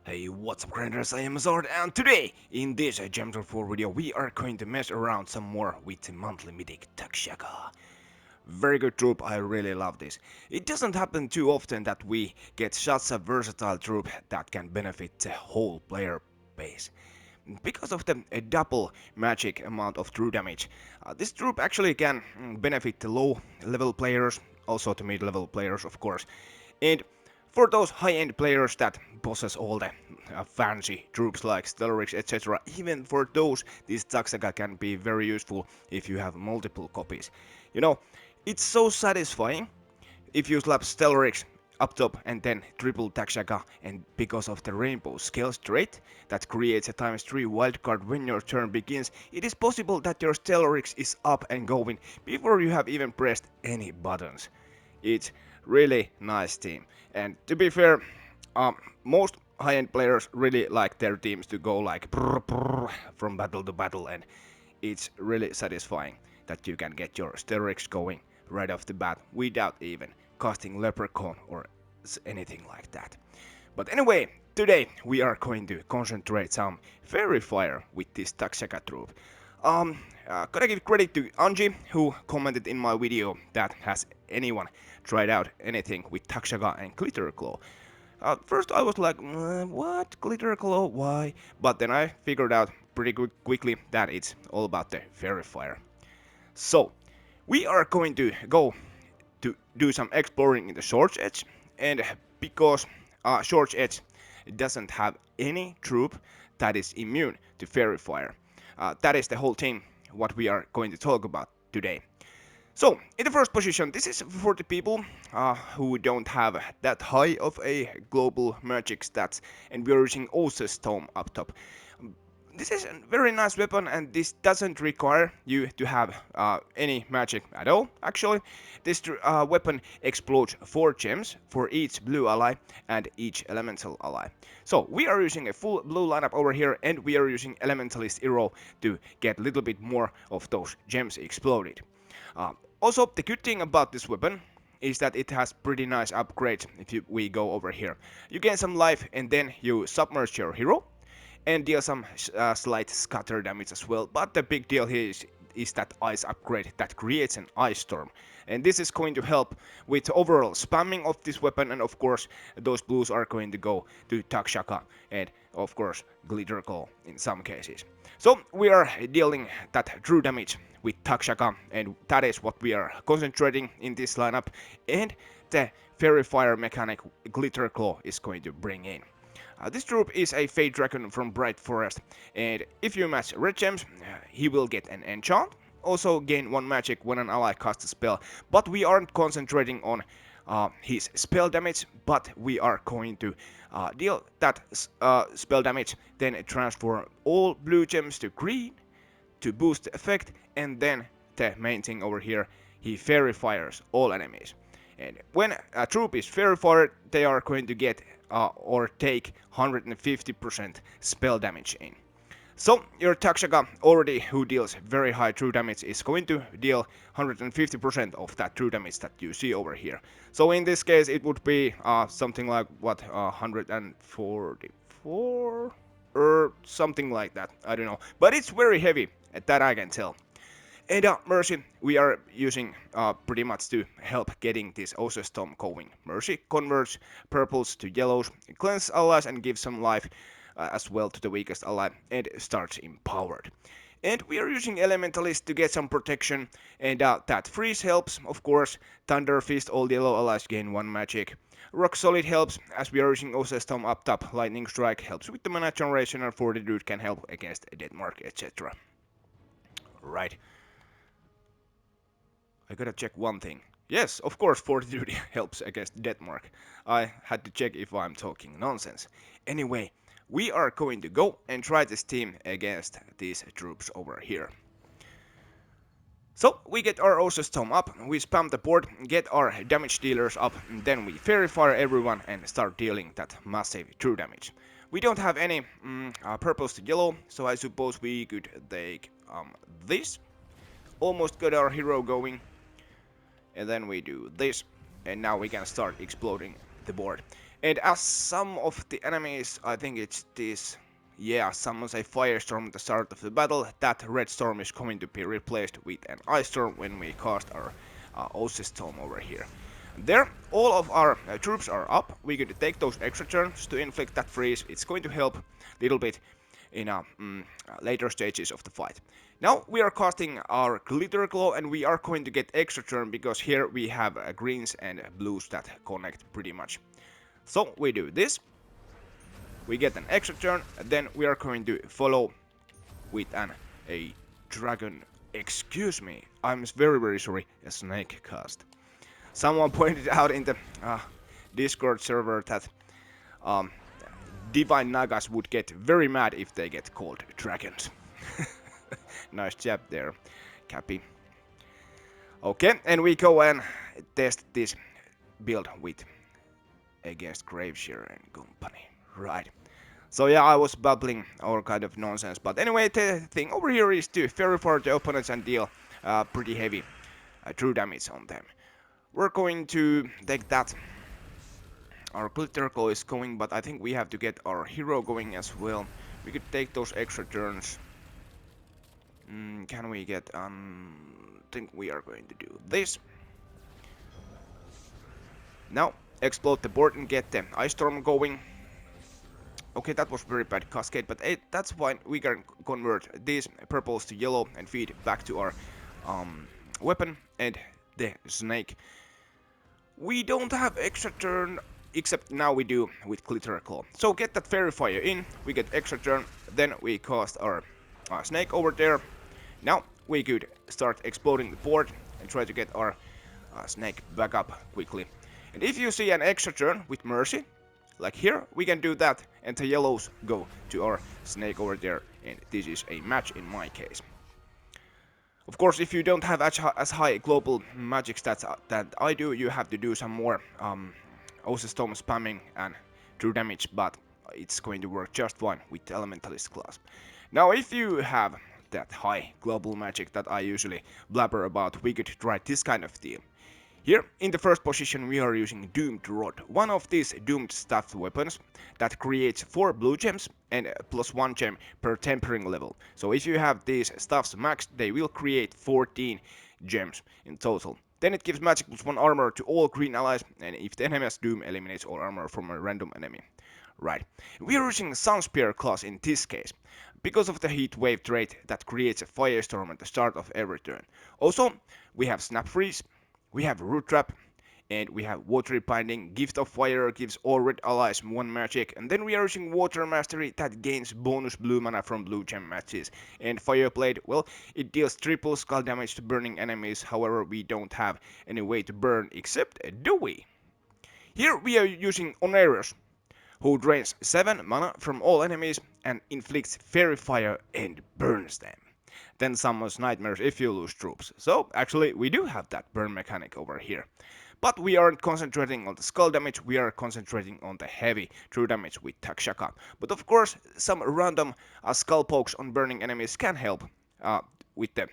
Hey, what's up grinders, I am Zord, and today, in this Gem 4 video, we are going to mess around some more with the monthly mythic Takshaka. Very good troop, I really love this. It doesn't happen too often that we get such a versatile troop that can benefit the whole player base. Because of the double magic amount of true damage, this troop actually can benefit the low level players, also the mid level players of course, and for those high-end players that possess all the fancy troops like Stellarix etc, even for those this Takshaka can be very useful if you have multiple copies. You know, it's so satisfying if you slap Stellarix up top and then triple Takshaka, and because of the rainbow scale trait that creates a ×3 wildcard when your turn begins, it is possible that your Stellarix is up and going before you have even pressed any buttons. It's really nice team, and to be fair, most high-end players really like their teams to go like brr, brr, from battle to battle, and it's really satisfying that you can get your Stellarix going right off the bat without even casting Leprechaun or anything like that. But anyway, today we are going to concentrate some Faerie Fire with this Takshaka troop. Gotta give credit to Anji, who commented in my video that has anyone tried out anything with Takshaka and Glitterclaw. First I was like, what? Glitterclaw? Why? But then I figured out pretty quickly that it's all about the Faerie Fire. So, we are going to go to do some exploring in the Short Edge, and because Short Edge doesn't have any troop that is immune to Faerie Fire, that is the whole thing what we are going to talk about today. So, in the first position, this is for the people who don't have that high of a global magic stats, and we are using Ose's Tome up top. This is a very nice weapon, and this doesn't require you to have any magic at all, actually. This weapon explodes 4 gems for each blue ally and each elemental ally. So we are using a full blue lineup over here, and we are using Elementalist Hero to get a little bit more of those gems exploded. Also, the good thing about this weapon is that it has pretty nice upgrades if we go over here. You gain some life and then you submerge your hero and deal some slight scatter damage as well, but the big deal here is that ice upgrade that creates an ice storm, and this is going to help with overall spamming of this weapon, and of course those blues are going to go to Takshaka and of course Glitterclaw in some cases. So we are dealing that true damage with Takshaka, and that is what we are concentrating in this lineup, and the Faerie Fire mechanic Glitterclaw is going to bring in. This troop is a Fey Dragon from Bright Forest, and if you match red gems, he will get an enchant, also gain 1 magic when an ally casts a spell, but we aren't concentrating on his spell damage, but we are going to deal that spell damage, then transform all blue gems to green to boost the effect, and then the main thing over here, he Faerie Fires all enemies. And when a troop is Faerie Fired, they are going to get or take 150% spell damage in. So your Takshaka already, who deals very high true damage, is going to deal 150% of that true damage that you see over here. So in this case it would be something like what, 144 or something like that, I don't know, but it's very heavy, that I can tell. And Mercy we are using pretty much to help getting this Ose's Tome going. Mercy converts purples to yellows, cleanses allies and gives some life as well to the weakest ally, and starts empowered. And we are using Elementalist to get some protection, and that freeze helps, of course. Thunder Fist, all the yellow allies gain 1 magic. Rock Solid helps, as we are using Ose's Tome up top. Lightning Strike helps with the mana generation, and Fortitude can help against Deathmark, etc. Right. I gotta check one thing. Yes, of course Fortitude helps against Deathmark. I had to check if I'm talking nonsense. Anyway, we are going to go and try this team against these troops over here. So we get our Ose's Tome up, we spam the board, get our damage dealers up, and then we Faerie Fire everyone and start dealing that massive true damage. We don't have any purples to yellow, so I suppose we could take this. Almost got our hero going. And then we do this, and now we can start exploding the board. And as some of the enemies, I think it's this, yeah, summons a firestorm at the start of the battle, that red storm is going to be replaced with an ice storm when we cast our Oasis Tome over here. There, all of our troops are up. We're going to take those extra turns to inflict that freeze. It's going to help a little bit in later stages of the fight. Now we are casting our Glitterclaw and we are going to get extra turn because here we have greens and blues that connect pretty much. So we do this, we get an extra turn, and then we are going to follow with a dragon, excuse me, I'm very sorry, a snake cast. Someone pointed out in the Discord server that Divine Nagas would get very mad if they get called dragons. Nice job there, Cappy. Okay, and we go and test this build with against Graveshare and company. Right. So yeah, I was babbling all kind of nonsense, but anyway, the thing over here is to Faerie Fire the opponents and deal pretty heavy true damage on them. We're going to take that. Our Glitterclaw is going, but I think we have to get our hero going as well. We could take those extra turns. Can we get... I think we are going to do this. Now, explode the board and get the Ice Storm going. Okay, that was very bad cascade, but that's fine. We can convert these purples to yellow and feed back to our weapon and the snake. We don't have extra turn, except now we do with Glitterclaw. So get that Faerie Fire in, we get extra turn, then we cast our snake over there. Now we could start exploding the board and try to get our snake back up quickly. And if you see an extra turn with Mercy, like here, we can do that, and the yellows go to our snake over there, and this is a match in my case. Of course, if you don't have as high global magic stats that I do, you have to do some more Oasis Tome spamming and true damage, but it's going to work just fine with the Elementalist class. Now, if you have that high global magic that I usually blabber about, we could try this kind of deal. Here, in the first position, we are using Doomed Rod, one of these doomed staffed weapons that creates 4 blue gems and plus 1 gem per tempering level. So if you have these stuffs maxed, they will create 14 gems in total. Then it gives magic plus 1 armor to all green allies, and if the enemy has Doom, eliminates all armor from a random enemy. Right. We are using Sunspire class in this case, because of the heat wave trait that creates a firestorm at the start of every turn. Also, we have Snap Freeze, we have Root Trap, and we have Watery Binding. Gift of Fire gives all red allies 1 magic, and then we are using Water Mastery that gains bonus blue mana from blue gem matches. And Fireblade, well, it deals triple skull damage to burning enemies, however we don't have any way to burn except do we? Here we are using Oneiros, who drains 7 mana from all enemies and inflicts Faerie Fire and burns them. Then summons nightmares if you lose troops. So actually we do have that burn mechanic over here. But we aren't concentrating on the skull damage, we are concentrating on the heavy true damage with Takshaka. But of course some random skull pokes on burning enemies can help with the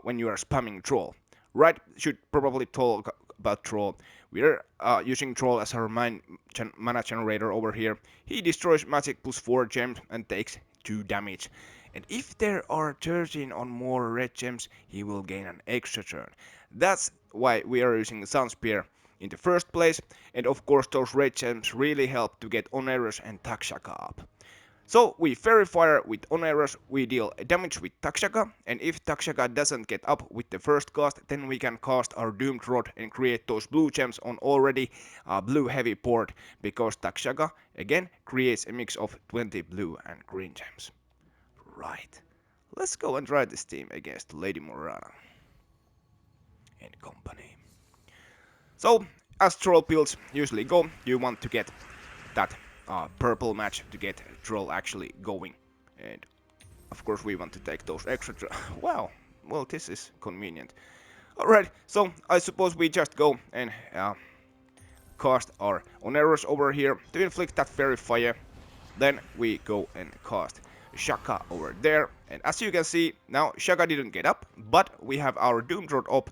when you are spamming Troll. Right, should probably talk about Troll. We're using Troll as our mana generator over here. He destroys magic plus 4 gems and takes 2 damage. And if there are 13 or more red gems, he will gain an extra turn. That's why we are using Sunspear in the first place, and of course those red gems really help to get Oneiros and Takshaka up. So we Faerie Fire with Oneiros, we deal damage with Takshaka, and if Takshaka doesn't get up with the first cast, then we can cast our Doomed Rod and create those blue gems on already blue heavy board, because Takshaka again creates a mix of 20 blue and green gems. Right, let's go and try this team against Lady Morana and company. So, as troll builds usually go, you want to get that purple match to get troll actually going. And of course we want to take those extra wow, well this is convenient. Alright, so I suppose we just go and cast our Oneiros over here to inflict that Faerie Fire. Then we go and cast Shaka over there, and as you can see, now Shaka didn't get up, but we have our Doomed Rod up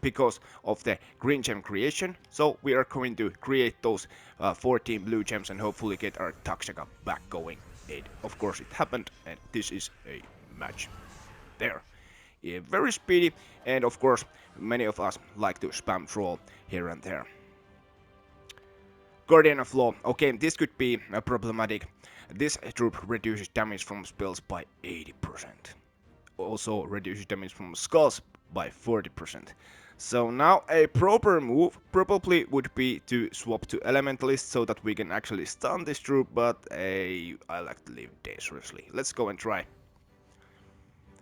because of the green gem creation. So we are going to create those 14 blue gems and hopefully get our Takshaka back going. And of course it happened, and this is a match. There. Yeah, very speedy, and of course many of us like to spam troll here and there. Guardian of Law. Okay, this could be problematic. This troop reduces damage from spells by 80%. Also reduces damage from skulls by 40%. So now a proper move probably would be to swap to Elementalist so that we can actually stun this troop, but I like to leave dangerously. Let's go and try.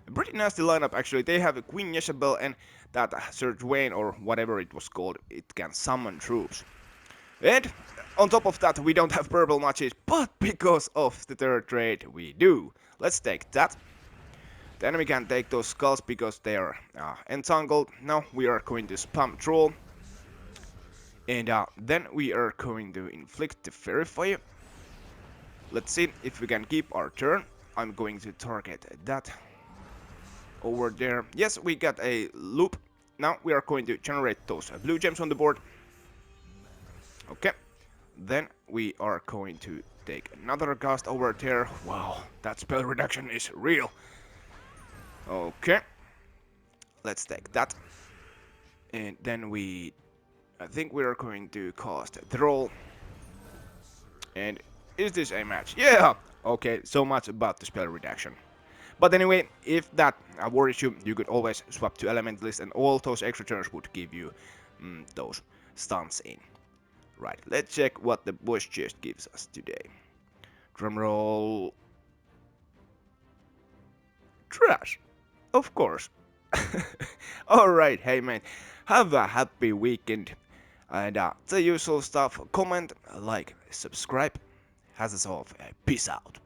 A pretty nasty lineup actually. They have a Queen Jezebel and that Sir Dwayne or whatever it was called. It can summon troops. And on top of that we don't have purple matches, but because of the third trade we do. Let's take that. Then we can take those skulls because they are entangled. Now we are going to spam troll. And then we are going to inflict the Faerie Fire. Let's see if we can keep our turn. I'm going to target that over there. Yes, we got a loop. Now we are going to generate those blue gems on the board. Okay. Then we are going to take another cast over there. Wow, that spell reduction is real. Okay. Let's take that. And then I think we are going to cast Troll. And is this a match? Yeah! Okay, so much about the spell reduction. But anyway, if that worries you, you could always swap to Elementalist and all those extra turns would give you those stuns in. Right, let's check what the boss chest gives us today. Drumroll. Trash. Of course. Alright, hey man, have a happy weekend. And the usual stuff, comment, like, subscribe. Has us off. Peace out.